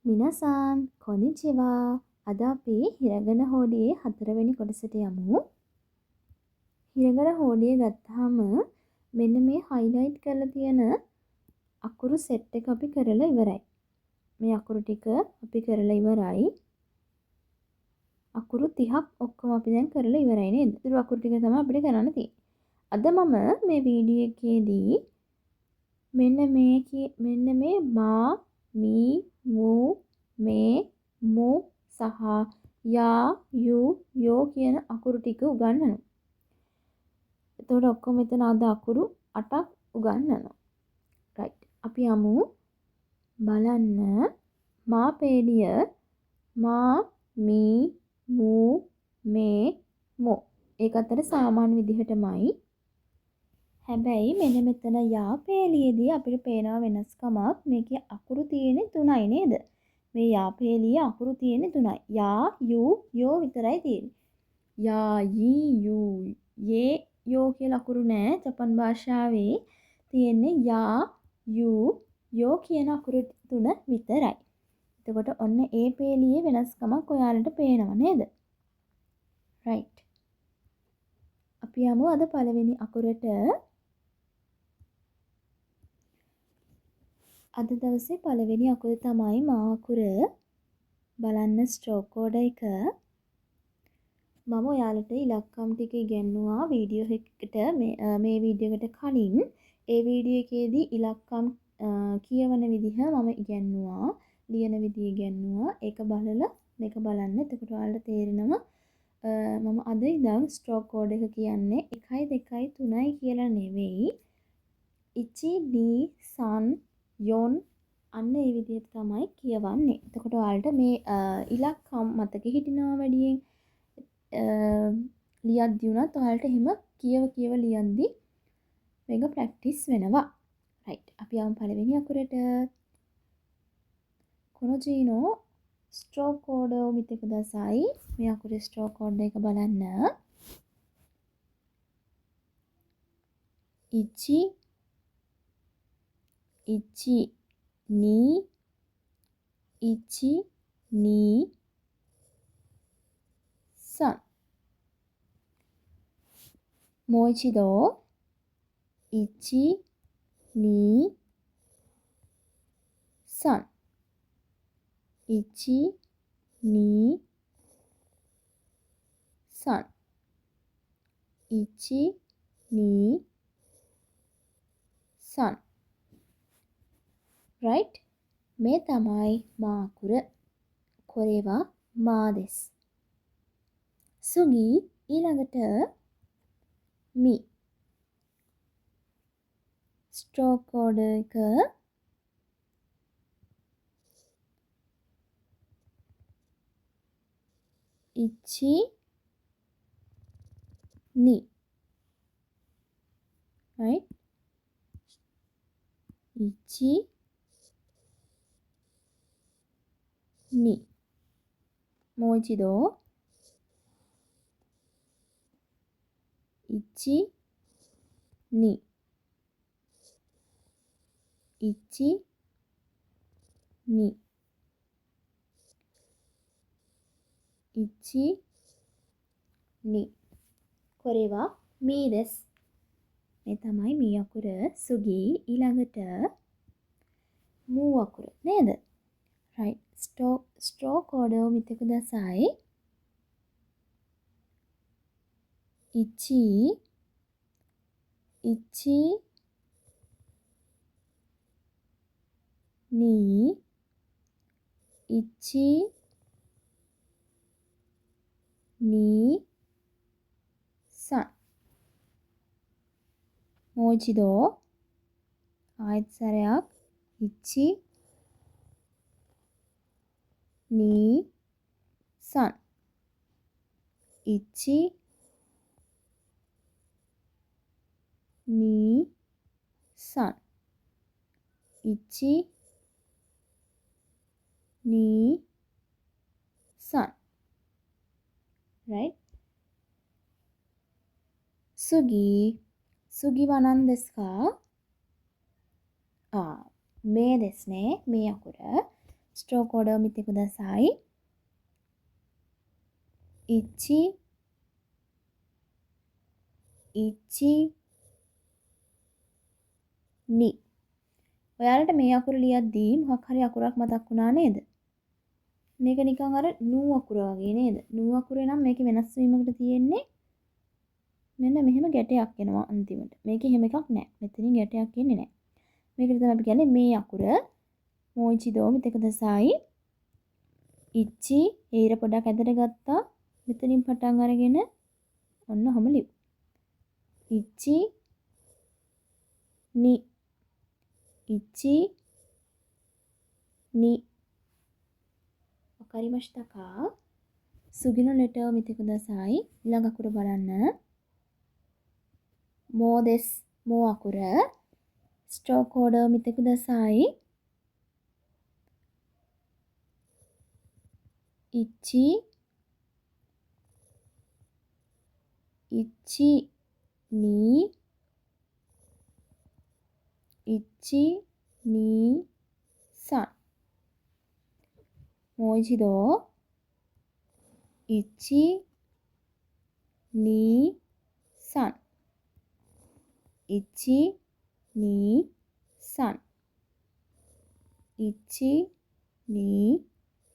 මිනසාන් කොනිචිවා. අද අපි හිරගන හෝඩියේ 4 වෙනි කොටසට යමු. හිරගන හෝඩිය ගත්තාම මෙන්න මේ හයිලයිට් කරලා තියෙන අකුරු සෙට් එක අපි කරලා ඉවරයි. මේ අකුරු ටික අපි කරලා ඉවරයි. අකුරු 30ක් ඔක්කොම අපි දැන් කරලා ඉවරයි නේද? ඉතුරු අකුරු ටික තමයි අපිට කරන්න තියෙන්නේ. අද මම මේ වීඩියෝ එකේදී මෙන්න මේ මා, මී, මූ, මේ, මු සහ යා, යු, යෝ කියන අකුරු ටික උගන්වනවා. එතකොට ඔක්කොම මෙතන අද අකුරු 8ක් උගන්වනවා. right. අපි යමු බලන්න මා පේලිය මා, මී, මූ, මේ, මෝ. ඒක අතර සාමාන්‍ය විදිහටමයි. හැබැයි මෙන්න මෙතන යා පේලියේදී අපිට පේනවා වෙනස්කමක්. මේකේ අකුරු තියෙන්නේ 3යි නේද? මේ යා පේලියේ අකුරු තියෙන්නේ 3යි. යා, යු, යෝ විතරයි තියෙන්නේ. යා, යී, යු, යේ, යෝ කියලා අකුරු නෑ. ජපන් භාෂාවේ තියෙන්නේ යා, යු, යෝ කියන අකුරු 3 විතරයි. එතකොට ඔන්න ඒ පේලියේ වෙනස්කමක් ඔයාලට පේනව නේද? right. අපි යමු අද පළවෙනි අකුරට. අද දවසේ පළවෙනි අකුර තමයි මා අකුර. බලන්න ස්ට්‍රෝක් කෝඩ් එක. මම ඔයාලට ඉලක්කම් ටික ඉගෙනුවා වීඩියෝ එකට මේ වීඩියෝ එකට කලින්. ඒ වීඩියෝ එකේදී ඉලක්කම් කියවන විදිහ මම ඉගෙනුවා. ලියන විදිහ ඉගෙනුවා. ඒක බලලා මේක බලන්න. එතකොට ඔයාලට තේරෙනවා මම අද ඉඳන් ස්ට්‍රෝක් කෝඩ් එක කියන්නේ 1 2 3යි කියලා නෙවෙයි. ඉචි, ඩී, සන්, යොන් අන්න ඒ විදිහට තමයි කියවන්නේ. එතකොට ඔයාලට මේ ඉලක්කම් මතක හිටිනවා වැඩියෙන්. ලියද්දි උනත් ඔයාලට එහෙම කියව ලියද්දි මේක ප්‍රැක්ටිස් වෙනවා. right. අපි යමු පළවෙනි අකුරට. この字のストロークコードを見てください. මේ අකුරේ ස්ට්‍රෝක් කෝඩ් එක බලන්න. 1 1 2 1 2 3。もう一度。1 2 3。1 2 3。1 2 3。right? 目玉いマークル。これはマーです。次、ඊළඟට මි. ස්ට්‍රෝක් කෝඩ් එක 1 2. right? 1 2。もう一度。1 2。1 2。1 2。これはミーです。මේ තමයි මී අකුර. සුගී ඊළඟට මූ අකුර නේද? right. ස්ට්‍රෝක් කෝඩ්を見てください. 1 1 2 1 2 3。もう一度。ආයෙත් සැරයක්. 1 2 3。1 2 3。1 2 3。right? 次は何ですか？めですね。めアクル。stroke order を見てください。1、1、2。ඔයාලට මේ අකුර ලියද්දී මොකක් හරි අකුරක් මතක් වුණා නේද? මේක නිකන් අර නූ අකුර වගේ නේද? නූ අකුරේ නම් මේකේ වෙනස් වීමකට තියෙන්නේ මෙන්න මෙහෙම ගැටයක් එනවා අන්තිමට. මේකේ එහෙම එකක් නැහැ. මෙතනින් ගැටයක් එන්නේ නැහැ. මේකට තමයි අපි කියන්නේ මේ අකුර. මොයිචිදෝ මිතක දසයි. ඉච්චි ඒර පොඩක් ඇදට ගත්තා. මෙතනින් පටන් අරගෙන ඔන්න ඔහම ලියු. ඉච්චි නි ඉච්චි නි わかりましたか? 次のレターを見てください。ඊළඟ අකුර බලන්න.もです。もアකුර. stroke order を見てください。1、1、2、1、2、3。もう一度。1、2、3。1、2、3。1、2、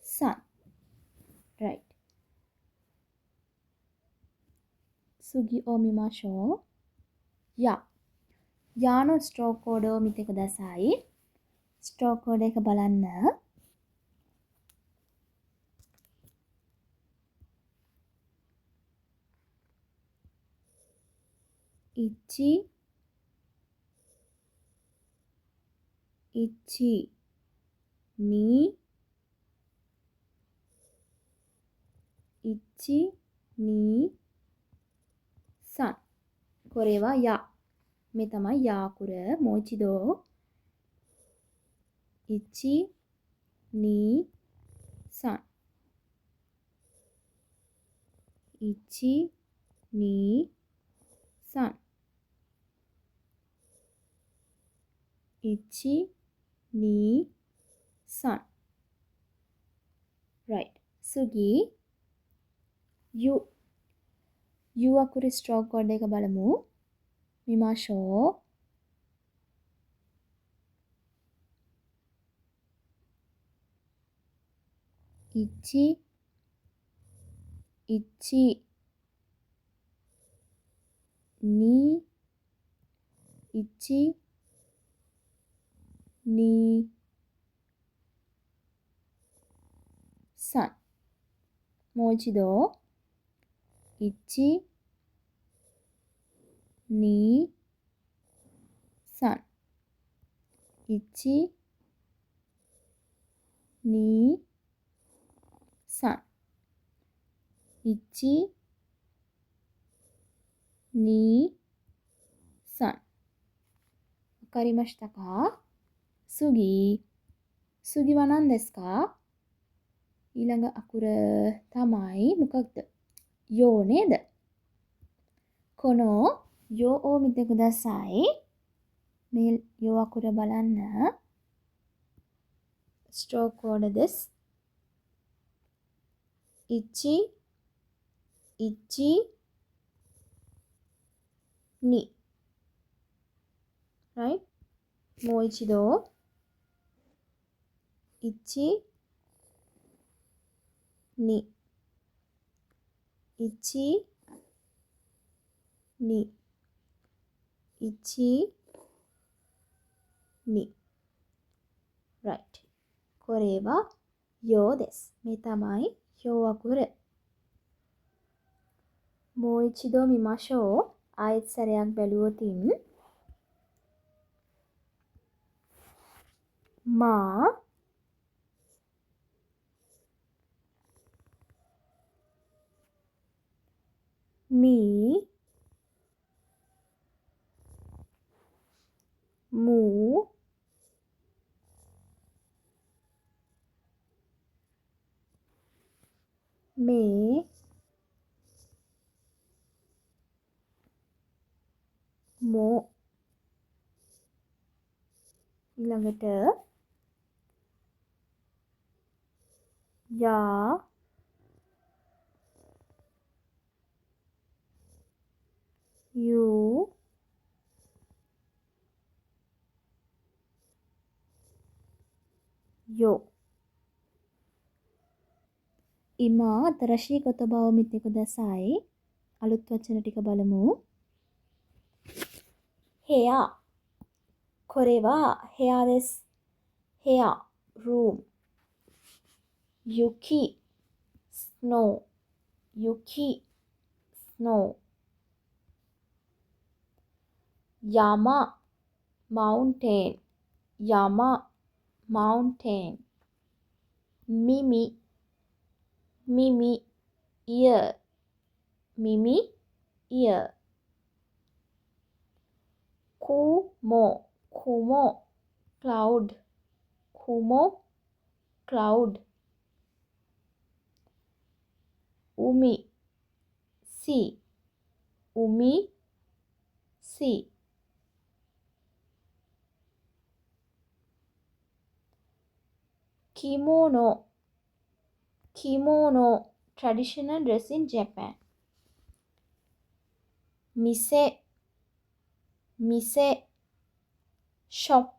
3。right。次を見ましょう。や。やのストロークコードを見てください。ストロークコードඑක බලන්න. 1、1、2、1、2、3。これはや。මේ තමයි යා අකුර. もう一度。1、2、3。1、2、3。1、2、3。right。次。ゆ。ゆඅකුර ස්ට්‍රෝක් කෝඩ් එක බලමු. 見ましょう。1、1、2、1、2、3。もう一度。1、2、3。1、2、3。1、2、3。わかりましたか? 次。次は何ですか? ඊළඟ අකුර තමයි මොකක්ද? යෝ නේද? このよを見てください。මේよඅකුර බලන්න. stroke order です。1、1、2。right? もう一度。1、2。1、2。1、2。right。これはようです。මේ තමයිよඅකුර。もう一度見ましょう。ආයෙත් සැරයක් බැලුවොතින්. ま、み、む、め、も. ඊළඟට යා, යූ, යෝ.今、新しい言葉を見てください. අලුත් වචන ටික බලමු. 部屋。これは部屋です。部屋、room。雪、snow。雪、snow。山、mountain。山、mountain。耳、耳、ear。耳、ear。雲、雲、cloud。雲、cloud。海、sea。海、sea。着物、着物、traditional dress in Japan。店、店、shop。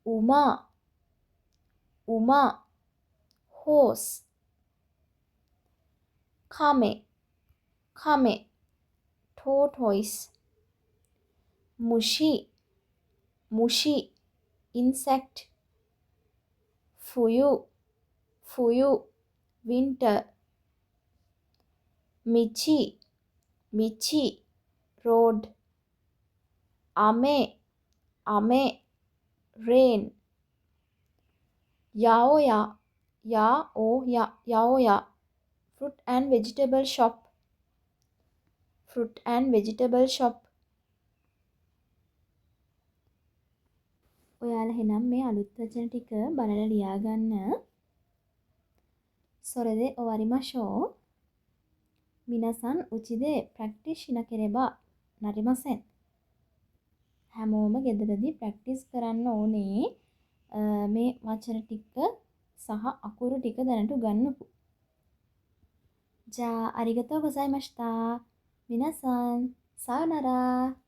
馬、馬、horse。亀、亀、tortoise。虫、虫、insect。冬、冬、winter。道、道、road。雨、雨、rain。八百屋、八百屋、八百屋。fruit and vegetable shop。fruit and vegetable shop。ඔයාලා එහෙනම් මේ අලුත් වචන ටික බලලා ලියාගන්න. それで終わりましょう。皆さん、うちでプラクティスしなければなりません. හැමෝම ගෙදරදී ප්‍රැක්ටිස් කරන්න ඕනේ මේ වචන ටික සහ අකුරු ටික දැනට උගන්වපු. じゃあ、ありがとうございました。皆さん、さよなら。